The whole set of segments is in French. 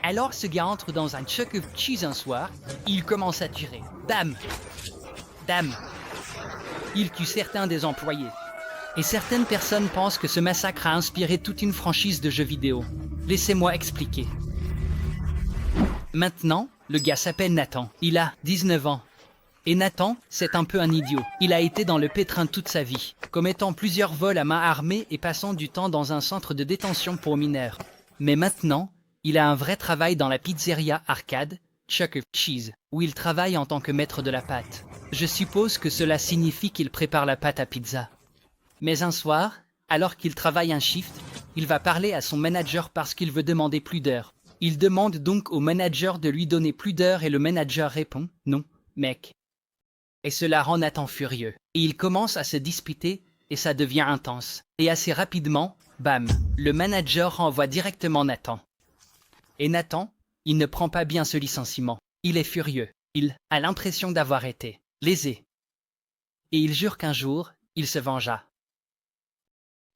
Alors ce gars entre dans un Chuck E. Cheese un soir, et il commence à tirer. Bam! Dame! Il tue certains des employés. Et certaines personnes pensent que ce massacre a inspiré toute une franchise de jeux vidéo. Laissez-moi expliquer. Maintenant, le gars s'appelle Nathan. Il a 19 ans. Et Nathan, c'est un peu un idiot. Il a été dans le pétrin toute sa vie, commettant plusieurs vols à main armée et passant du temps dans un centre de détention pour mineurs. Mais maintenant, il a un vrai travail dans la pizzeria arcade, Chuck E. Cheese, où il travaille en tant que maître de la pâte. Je suppose que cela signifie qu'il prépare la pâte à pizza. Mais un soir, alors qu'il travaille un shift, il va parler à son manager parce qu'il veut demander plus d'heures. Il demande donc au manager de lui donner plus d'heures et le manager répond « Non, mec ». Et cela rend Nathan furieux. Et il commence à se disputer et ça devient intense. Et assez rapidement, bam, le manager renvoie directement Nathan. Et Nathan, il ne prend pas bien ce licenciement. Il est furieux. Il a l'impression d'avoir été lésé. Et il jure qu'un jour, il se vengera.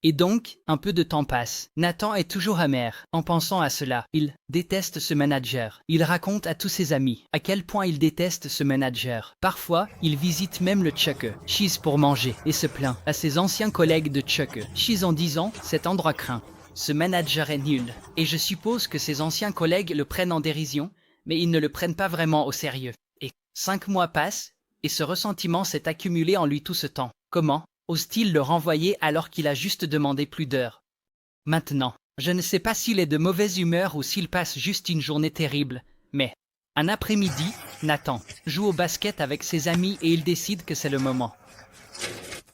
Et donc, un peu de temps passe. Nathan est toujours amer en pensant à cela. Il déteste ce manager. Il raconte à tous ses amis à quel point il déteste ce manager. Parfois, il visite même le Chuck E. Cheese pour manger et se plaint à ses anciens collègues de Chuck E. Cheese en disant « Cet endroit craint. Ce manager est nul. » Et je suppose que ses anciens collègues le prennent en dérision, mais ils ne le prennent pas vraiment au sérieux. Et 5 mois passent, et ce ressentiment s'est accumulé en lui tout ce temps. Comment ose-t-il le renvoyer alors qu'il a juste demandé plus d'heures? Maintenant, je ne sais pas s'il est de mauvaise humeur ou s'il passe juste une journée terrible, mais un après-midi, Nathan joue au basket avec ses amis et il décide que c'est le moment.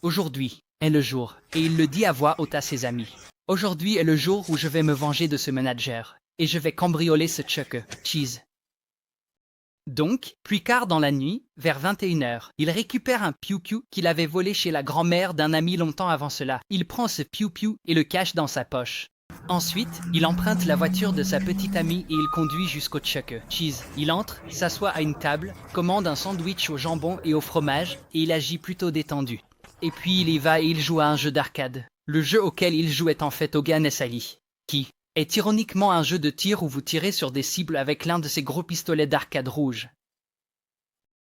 Aujourd'hui est le jour, et il le dit à voix haute à ses amis. Aujourd'hui est le jour où je vais me venger de ce manager, et je vais cambrioler ce Chuck E. Cheese. Donc, plus tard dans la nuit, vers 21h, il récupère un piou-piou qu'il avait volé chez la grand-mère d'un ami longtemps avant cela. Il prend ce piou-piou et le cache dans sa poche. Ensuite, il emprunte la voiture de sa petite amie et il conduit jusqu'au Chuck E. Cheese. Il entre, s'assoit à une table, commande un sandwich au jambon et au fromage et il agit plutôt détendu. Et puis il y va et il joue à un jeu d'arcade. Le jeu auquel il joue est en fait Hogan et Sally, qui est ironiquement un jeu de tir où vous tirez sur des cibles avec l'un de ces gros pistolets d'arcade rouges.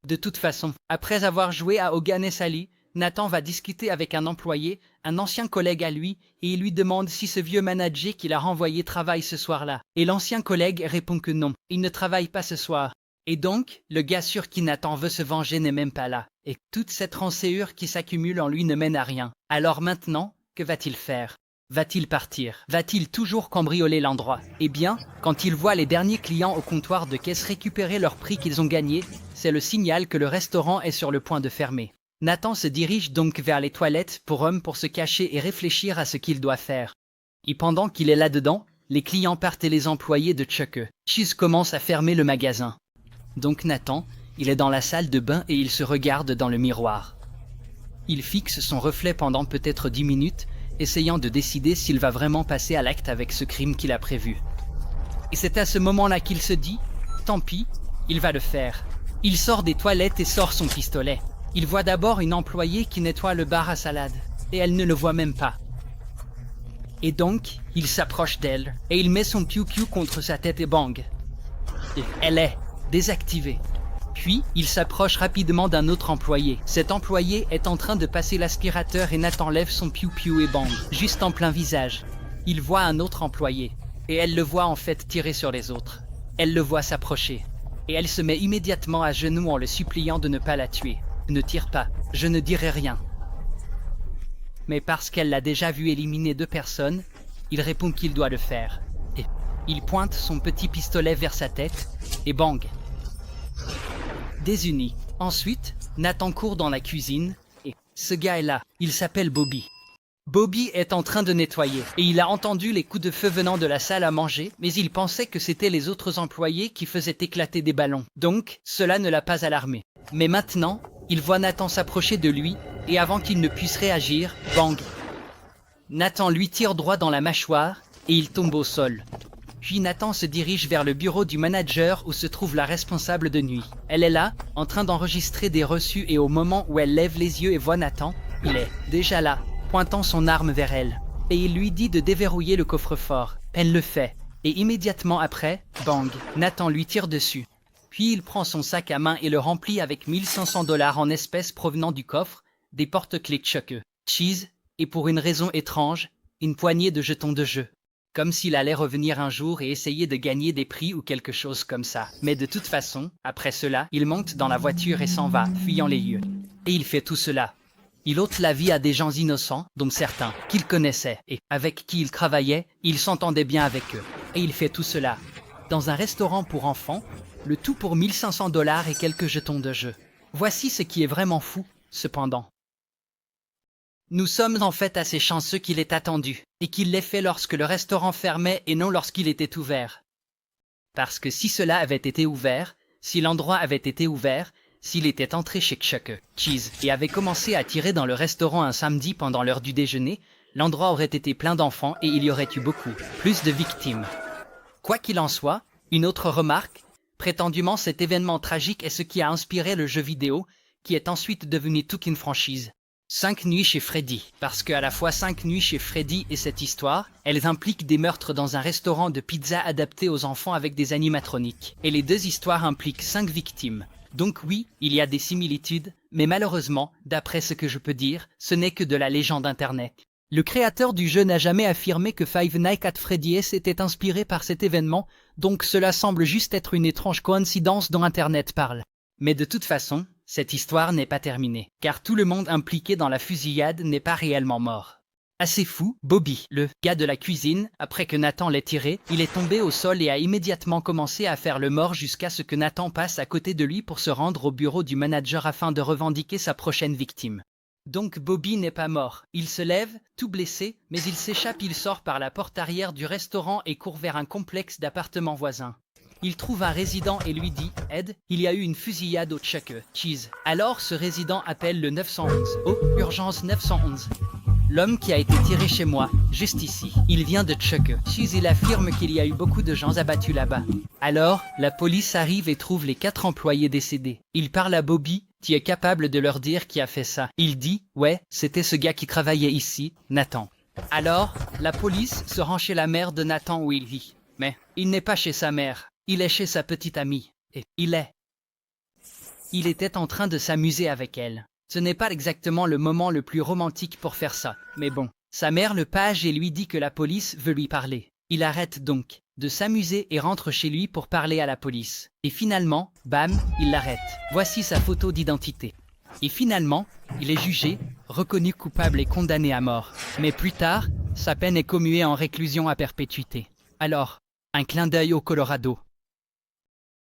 De toute façon, après avoir joué à Hogan et Sally, Nathan va discuter avec un employé, un ancien collègue à lui, et il lui demande si ce vieux manager qu'il a renvoyé travaille ce soir-là. Et l'ancien collègue répond que non, il ne travaille pas ce soir. Et donc, le gars sur qui Nathan veut se venger n'est même pas là. Et toute cette rancœur qui s'accumule en lui ne mène à rien. Alors maintenant, que va-t-il faire ? Va-t-il partir? Va-t-il toujours cambrioler l'endroit? Eh bien, quand il voit les derniers clients au comptoir de caisse récupérer leur prix qu'ils ont gagné, c'est le signal que le restaurant est sur le point de fermer. Nathan se dirige donc vers les toilettes pour se cacher et réfléchir à ce qu'il doit faire. Et pendant qu'il est là-dedans, les clients partent et les employés de Chuck E. Cheese commencent à fermer le magasin. Donc Nathan, il est dans la salle de bain et il se regarde dans le miroir. Il fixe son reflet pendant peut-être 10 minutes, essayant de décider s'il va vraiment passer à l'acte avec ce crime qu'il a prévu. Et c'est à ce moment-là qu'il se dit « Tant pis, il va le faire ». Il sort des toilettes et sort son pistolet. Il voit d'abord une employée qui nettoie le bar à salade, et elle ne le voit même pas. Et donc, il s'approche d'elle, et il met son piou-piou contre sa tête et bang. Et elle est désactivée. Puis, il s'approche rapidement d'un autre employé. Cet employé est en train de passer l'aspirateur et Nathan lève son piou-piou et bang, juste en plein visage. Il voit un autre employé, et elle le voit en fait tirer sur les autres. Elle le voit s'approcher, et elle se met immédiatement à genoux en le suppliant de ne pas la tuer. Ne tire pas, je ne dirai rien. Mais parce qu'elle l'a déjà vu éliminer 2 personnes, il répond qu'il doit le faire. Et il pointe son petit pistolet vers sa tête, et bang. Désuni. Ensuite, Nathan court dans la cuisine, et ce gars est là, il s'appelle Bobby. Bobby est en train de nettoyer, et il a entendu les coups de feu venant de la salle à manger, mais il pensait que c'était les autres employés qui faisaient éclater des ballons. Donc, cela ne l'a pas alarmé. Mais maintenant, il voit Nathan s'approcher de lui, et avant qu'il ne puisse réagir, bang. Nathan lui tire droit dans la mâchoire, et il tombe au sol. Puis Nathan se dirige vers le bureau du manager où se trouve la responsable de nuit. Elle est là, en train d'enregistrer des reçus et au moment où elle lève les yeux et voit Nathan, il est déjà là, pointant son arme vers elle. Et il lui dit de déverrouiller le coffre-fort. Elle le fait. Et immédiatement après, bang, Nathan lui tire dessus. Puis il prend son sac à main et le remplit avec 1500 $ en espèces provenant du coffre, des porte-clés Chuck E. Cheese, et pour une raison étrange, une poignée de jetons de jeu. Comme s'il allait revenir un jour et essayer de gagner des prix ou quelque chose comme ça. Mais de toute façon, après cela, il monte dans la voiture et s'en va, fuyant les lieux. Et il fait tout cela. Il ôte la vie à des gens innocents, dont certains, qu'il connaissait, et avec qui il travaillait, il s'entendait bien avec eux. Et il fait tout cela dans un restaurant pour enfants, le tout pour 1500 $ et quelques jetons de jeu. Voici ce qui est vraiment fou, cependant. Nous sommes en fait assez chanceux qu'il ait attendu, et qu'il l'ait fait lorsque le restaurant fermait et non lorsqu'il était ouvert. Parce que si cela avait été ouvert, si l'endroit avait été ouvert, s'il était entré chez Chuck E. Cheese et avait commencé à tirer dans le restaurant un samedi pendant l'heure du déjeuner, l'endroit aurait été plein d'enfants et il y aurait eu beaucoup plus de victimes. Quoi qu'il en soit, une autre remarque, prétendument cet événement tragique est ce qui a inspiré le jeu vidéo, qui est ensuite devenu toute une franchise. 5 nuits chez Freddy, parce qu'à la fois 5 nuits chez Freddy et cette histoire, elles impliquent des meurtres dans un restaurant de pizza adapté aux enfants avec des animatroniques. Et les deux histoires impliquent 5 victimes. Donc oui, il y a des similitudes, mais malheureusement, d'après ce que je peux dire, ce n'est que de la légende internet. Le créateur du jeu n'a jamais affirmé que Five Nights at Freddy's était inspiré par cet événement, donc cela semble juste être une étrange coïncidence dont Internet parle. Mais de toute façon, cette histoire n'est pas terminée, car tout le monde impliqué dans la fusillade n'est pas réellement mort. Assez fou, Bobby, le gars de la cuisine, après que Nathan l'ait tiré, il est tombé au sol et a immédiatement commencé à faire le mort jusqu'à ce que Nathan passe à côté de lui pour se rendre au bureau du manager afin de revendiquer sa prochaine victime. Donc Bobby n'est pas mort. Il se lève, tout blessé, mais il s'échappe, il sort par la porte arrière du restaurant et court vers un complexe d'appartements voisins. Il trouve un résident et lui dit « Ed, il y a eu une fusillade au Chuck E. Cheese ». Alors ce résident appelle le 911. « Oh, urgence 911 ». L'homme qui a été tiré chez moi, juste ici, il vient de Chuck E. Cheese, il affirme qu'il y a eu beaucoup de gens abattus là-bas. Alors, la police arrive et trouve les 4 employés décédés. Il parle à Bobby, qui est capable de leur dire qui a fait ça. Il dit « Ouais, c'était ce gars qui travaillait ici, Nathan ». Alors, la police se rend chez la mère de Nathan où il vit. Mais il n'est pas chez sa mère, il est chez sa petite amie. Et il était en train de s'amuser avec elle. Ce n'est pas exactement le moment le plus romantique pour faire ça, mais bon. Sa mère le page et lui dit que la police veut lui parler. Il arrête donc de s'amuser et rentre chez lui pour parler à la police. Et finalement, bam, il l'arrête. Voici sa photo d'identité. Et finalement, il est jugé, reconnu coupable et condamné à mort. Mais plus tard, sa peine est commuée en réclusion à perpétuité. Alors, un clin d'œil au Colorado.